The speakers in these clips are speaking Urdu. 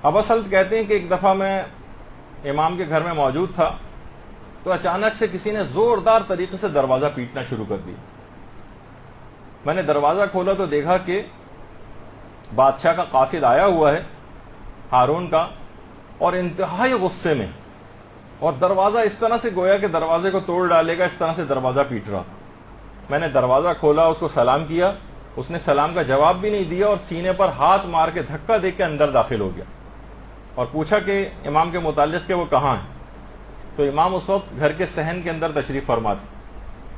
ابا سلط کہتے ہیں کہ ایک دفعہ میں امام کے گھر میں موجود تھا تو اچانک سے کسی نے زوردار طریقے سے دروازہ پیٹنا شروع کر دیا. میں نے دروازہ کھولا تو دیکھا کہ بادشاہ کا قاصد آیا ہوا ہے ہارون کا، اور انتہائی غصے میں، اور دروازہ اس طرح سے گویا کہ دروازے کو توڑ ڈالے گا، اس طرح سے دروازہ پیٹ رہا تھا. میں نے دروازہ کھولا، اس کو سلام کیا، اس نے سلام کا جواب بھی نہیں دیا اور سینے پر ہاتھ مار کے دھکا دے کے اندر داخل ہو گیا اور پوچھا کہ امام کے متعلق کہ وہ کہاں ہیں. تو امام اس وقت گھر کے صحن کے اندر تشریف فرما تھے،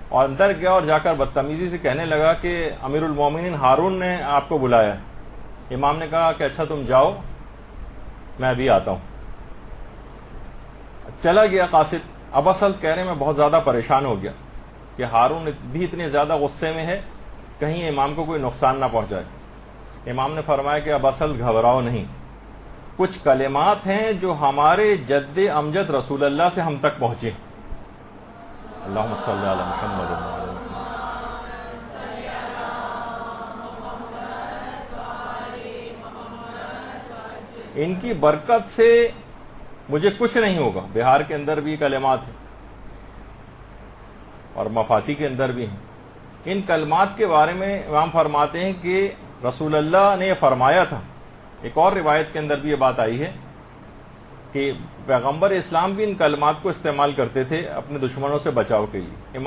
اور اندر گیا اور جا کر بدتمیزی سے کہنے لگا کہ امیر المومنین ہارون نے آپ کو بلایا ہے. امام نے کہا کہ اچھا تم جاؤ، میں ابھی آتا ہوں. چلا گیا قاصد. ابا سلط کہہ رہے میں بہت زیادہ پریشان ہو گیا کہ ہارون بھی اتنے زیادہ غصے میں ہے، کہیں امام کو کوئی نقصان نہ پہنچائے. امام نے فرمایا کہ ابا سلط گھبراؤ نہیں، کچھ کلمات ہیں جو ہمارے جد امجد رسول اللہ سے ہم تک پہنچے. اللہم صلی علی محمد وعلی محمد. ان کی برکت سے مجھے کچھ نہیں ہوگا. بہار کے اندر بھی کلمات ہیں اور مفاتی کے اندر بھی ہیں. ان کلمات کے بارے میں امام فرماتے ہیں کہ رسول اللہ نے یہ فرمایا تھا. ایک اور روایت کے اندر بھی یہ بات آئی ہے کہ پیغمبر اسلام بھی ان کلمات کو استعمال کرتے تھے اپنے دشمنوں سے بچاؤ کے لیے.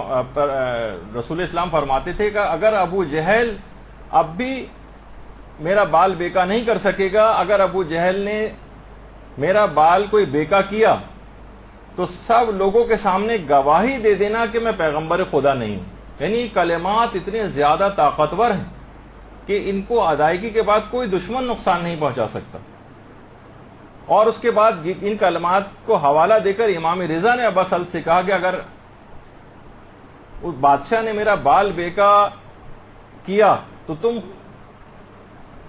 رسول اسلام فرماتے تھے کہ اگر ابو جہل اب بھی میرا بال بیکا نہیں کر سکے گا، اگر ابو جہل نے میرا بال کوئی بیکا کیا تو سب لوگوں کے سامنے گواہی دے دینا کہ میں پیغمبر خدا نہیں ہوں. یعنی کلمات اتنے زیادہ طاقتور ہیں کہ ان کو ادائیگی کے بعد کوئی دشمن نقصان نہیں پہنچا سکتا. اور اس کے بعد ان کلمات کو حوالہ دے کر امام رضا نے ابا سلط سے کہا کہ اگر بادشاہ نے میرا بال بیکا کیا تو تم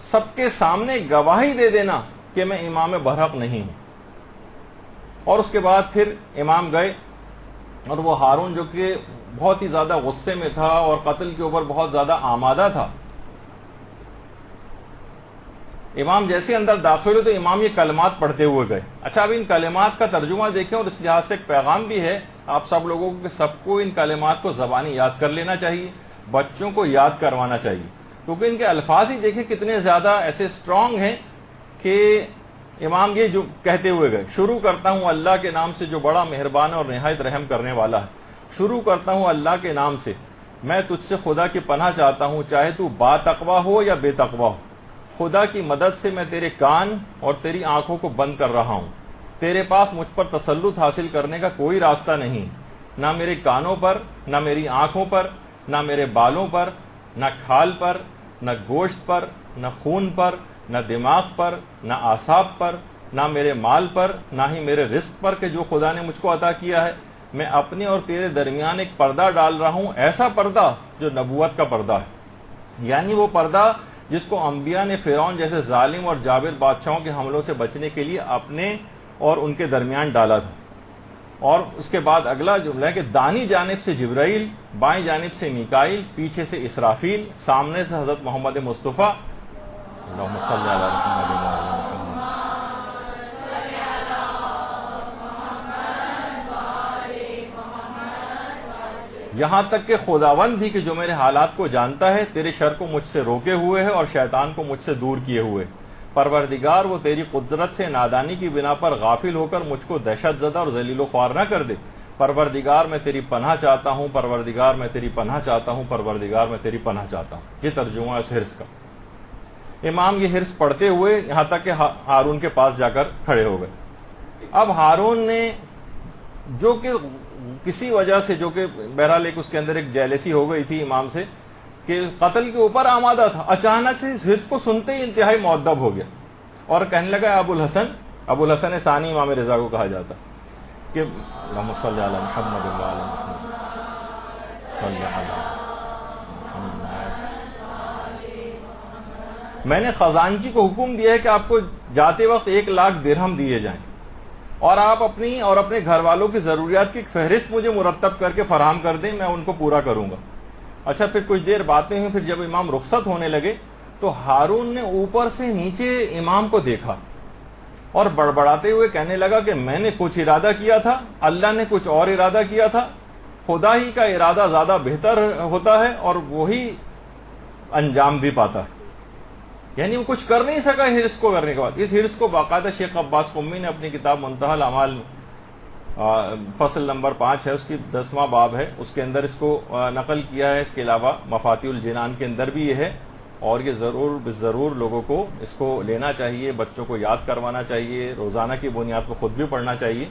سب کے سامنے گواہی دے دینا کہ میں امام برحق نہیں ہوں. اور اس کے بعد پھر امام گئے اور وہ ہارون جو کہ بہت ہی زیادہ غصے میں تھا اور قتل کے اوپر بہت زیادہ آمادہ تھا، امام جیسے اندر داخل ہوئے تو امام یہ کلمات پڑھتے ہوئے گئے. اچھا اب ان کلمات کا ترجمہ دیکھیں اور اس لحاظ سے ایک پیغام بھی ہے آپ سب لوگوں کو کہ سب کو ان کلمات کو زبانی یاد کر لینا چاہیے، بچوں کو یاد کروانا چاہیے، کیونکہ ان کے الفاظ ہی دیکھیں کتنے زیادہ ایسے سٹرونگ ہیں کہ امام یہ جو کہتے ہوئے گئے، شروع کرتا ہوں اللہ کے نام سے جو بڑا مہربان اور نہایت رحم کرنے والا ہے. شروع کرتا ہوں اللہ کے نام سے، میں تجھ سے خدا کی پناہ چاہتا ہوں، چاہے تو با تقوی ہو یا بے تقوی ہو. خدا کی مدد سے میں تیرے کان اور تیری آنکھوں کو بند کر رہا ہوں. تیرے پاس مجھ پر تسلط حاصل کرنے کا کوئی راستہ نہیں، نہ میرے کانوں پر، نہ میری آنکھوں پر، نہ میرے بالوں پر، نہ کھال پر، نہ گوشت پر، نہ خون پر، نہ دماغ پر، نہ اعصاب پر، نہ میرے مال پر، نہ ہی میرے رزق پر کہ جو خدا نے مجھ کو عطا کیا ہے. میں اپنے اور تیرے درمیان ایک پردہ ڈال رہا ہوں، ایسا پردہ جو نبوت کا پردہ ہے، یعنی وہ پردہ جس کو انبیاء نے فرعون جیسے ظالم اور جابر بادشاہوں کے حملوں سے بچنے کے لیے اپنے اور ان کے درمیان ڈالا تھا. اور اس کے بعد اگلا جملہ ہے کہ دانی جانب سے جبرائیل، بائیں جانب سے میکائیل، پیچھے سے اسرافیل، سامنے سے حضرت محمد مصطفیٰ. اللہم صلی علی محمد وعلی محمد. یہاں تک کہ خداوند بھی کہ جو میرے حالات کو جانتا ہے، تیرے شر کو مجھ سے روکے ہوئے ہے اور شیطان کو مجھ سے دور کیے ہوئے. پروردگار وہ تیری قدرت سے نادانی کی بنا پر غافل ہو کر مجھ کو دہشت زدہ اور ذلیل و خوار نہ کر دے. پروردگار میں تیری پناہ چاہتا ہوں، پروردگار میں تیری پناہ چاہتا ہوں، پروردگار میں تیری پناہ چاہتا ہوں. یہ ترجمہ ہے اس حرص کا. امام یہ حرص پڑھتے ہوئے یہاں تک کہ ہارون کے پاس جا کر کھڑے ہو گئے. اب ہارون نے جو کہ کسی وجہ سے، جو کہ بہرحال ایک اس کے اندر ایک جیلسی ہو گئی تھی امام سے کہ قتل کے اوپر آمادہ تھا، اچانک سے اس حرص کو سنتے ہی انتہائی مؤدب ہو گیا اور کہنے لگا ابو الحسن ثانی امام رضا کو کہا جاتا کہ اللہم صلی علی محمد وعلی محمد صلی علی محمد. میں نے خزانچی کو حکم دیا ہے کہ آپ کو جاتے وقت 1,00,000 درہم دیے جائیں اور آپ اپنی اور اپنے گھر والوں کی ضروریات کی ایک فہرست مجھے مرتب کر کے فراہم کر دیں، میں ان کو پورا کروں گا. اچھا پھر کچھ دیر باتیں ہوئیں. پھر جب امام رخصت ہونے لگے تو ہارون نے اوپر سے نیچے امام کو دیکھا اور بڑبڑاتے ہوئے کہنے لگا کہ میں نے کچھ ارادہ کیا تھا، اللہ نے کچھ اور ارادہ کیا تھا، خدا ہی کا ارادہ زیادہ بہتر ہوتا ہے اور وہی انجام بھی پاتا ہے. یعنی وہ کچھ کر نہیں سکا حرص کو کرنے کے بعد. اس حرص کو باقاعدہ شیخ عباس قمی نے اپنی کتاب منتہی الاعمال فصل نمبر 5 ہے، اس کی 10واں باب ہے، اس کے اندر اس کو نقل کیا ہے. اس کے علاوہ مفاتیح الجنان کے اندر بھی یہ ہے، اور یہ ضرور لوگوں کو اس کو لینا چاہیے، بچوں کو یاد کروانا چاہیے، روزانہ کی بنیاد پر خود بھی پڑھنا چاہیے.